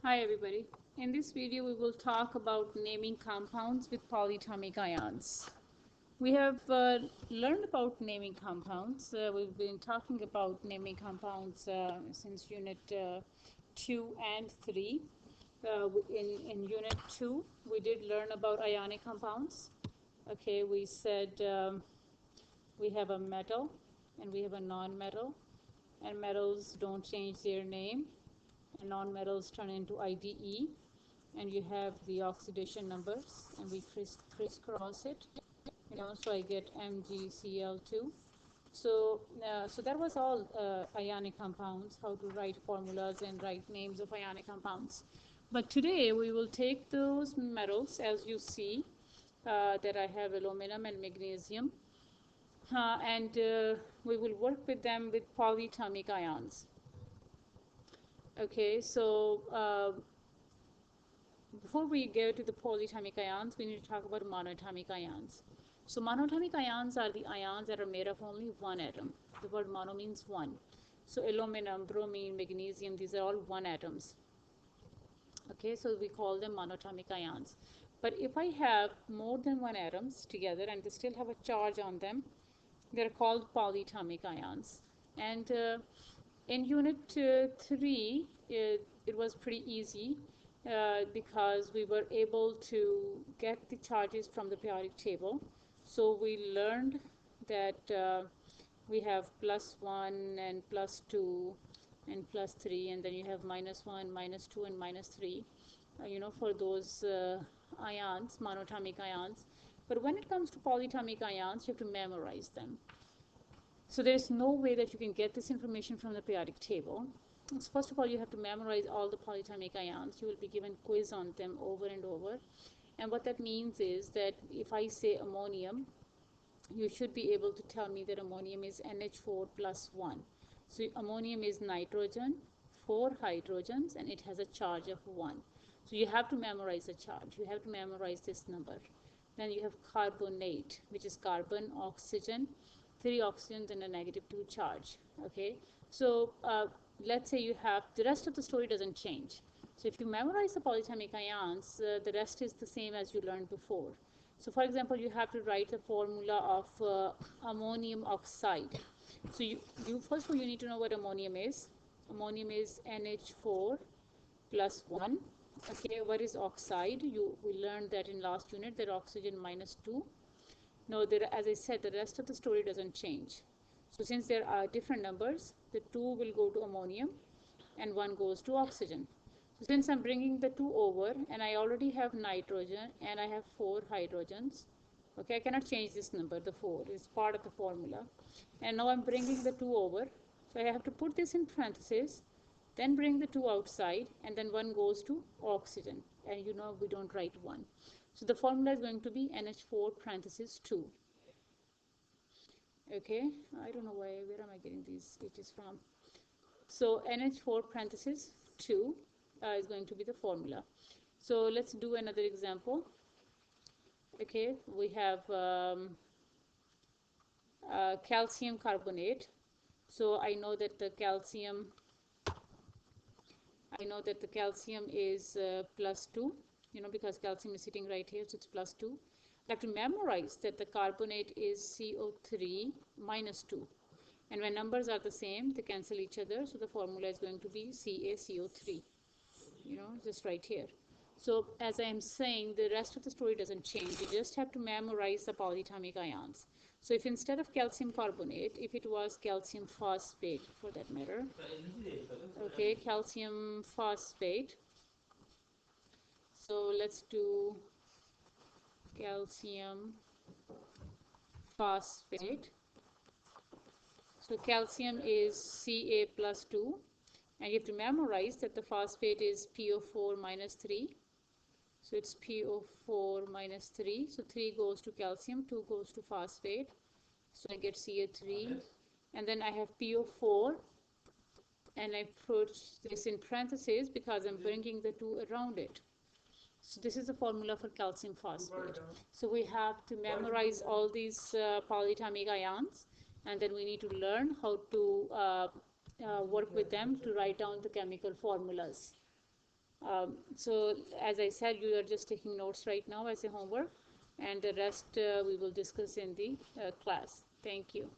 Hi everybody. In this video we will talk about naming compounds with polyatomic ions. We have learned about naming compounds. We've been talking about naming compounds since unit 2 and 3. In unit 2 we did learn about ionic compounds. Okay, we said we have a metal and we have a non-metal, and metals don't change their name, and non-metals turn into IDE, and you have the oxidation numbers, and we crisscross it, so I get MgCl2. So that was all ionic compounds, how to write formulas and write names of ionic compounds. But today we will take those metals, as you see that I have aluminum and magnesium, and we will work with them with polyatomic ions. Okay, so before we go to the polyatomic ions, we need to talk about monatomic ions. So monatomic ions are the ions that are made of only one atom. The word mono means one. So aluminum, bromine, magnesium, these are all one atoms. Okay, so we call them monatomic ions. But if I have more than one atoms together and they still have a charge on them, they're called polyatomic ions. And in unit 3, it was pretty easy because we were able to get the charges from the periodic table. So we learned that we have +1 and +2 and +3, and then you have -1, -2, and -3, for those ions, monatomic ions. But when it comes to polyatomic ions, you have to memorize them. So there's no way that you can get this information from the periodic table. So first of all, you have to memorize all the polyatomic ions. You will be given quiz on them over and over. And what that means is that if I say ammonium, you should be able to tell me that ammonium is NH4 plus 1. So ammonium is nitrogen, 4 hydrogens, and it has a charge of 1. So you have to memorize the charge. You have to memorize this number. Then you have carbonate, which is carbon, oxygen, 3 oxygens and a -2 charge. Okay, so let's say you have, the rest of the story doesn't change. So if you memorize the polyatomic ions, the rest is the same as you learned before. So for example, you have to write the formula of ammonium oxide. So you first of all, you need to know what ammonium is. Ammonium is NH4 plus 1. Okay, what is oxide? We learned that in last unit, that oxygen -2. No, as I said, the rest of the story doesn't change. So since there are different numbers, the 2 will go to ammonium and 1 goes to oxygen. So since I'm bringing the 2 over, and I already have nitrogen and I have 4 hydrogens, okay, I cannot change this number, the 4 is part of the formula. And now I'm bringing the 2 over, so I have to put this in parentheses, then bring the 2 outside, and then 1 goes to oxygen, and we don't write 1. So the formula is going to be NH4 parentheses 2. Okay, I don't know where am I getting these H's from. So NH4 parentheses 2 is going to be the formula. So let's do another example. Okay, we have calcium carbonate. So I know that the calcium is +2, because calcium is sitting right here, so it's +2. I have to memorize that the carbonate is CO3 -2. And when numbers are the same, they cancel each other, so the formula is going to be CaCO3, just right here. So as I am saying, the rest of the story doesn't change. You just have to memorize the polyatomic ions. So if instead of calcium carbonate, if it was calcium phosphate for that matter, okay, calcium phosphate. So let's do calcium phosphate. So calcium is Ca +2, and you have to memorize that the phosphate is PO4 -3. So it's PO4 -3. So 3 goes to calcium, 2 goes to phosphate. So I get Ca3, and then I have PO4, and I put this in parentheses because I'm bringing the 2 around it. So this is the formula for calcium phosphate. So we have to memorize all these polyatomic ions, and then we need to learn how to work with them to write down the chemical formulas. So as I said, you are just taking notes right now as a homework, and the rest we will discuss in the class. Thank you.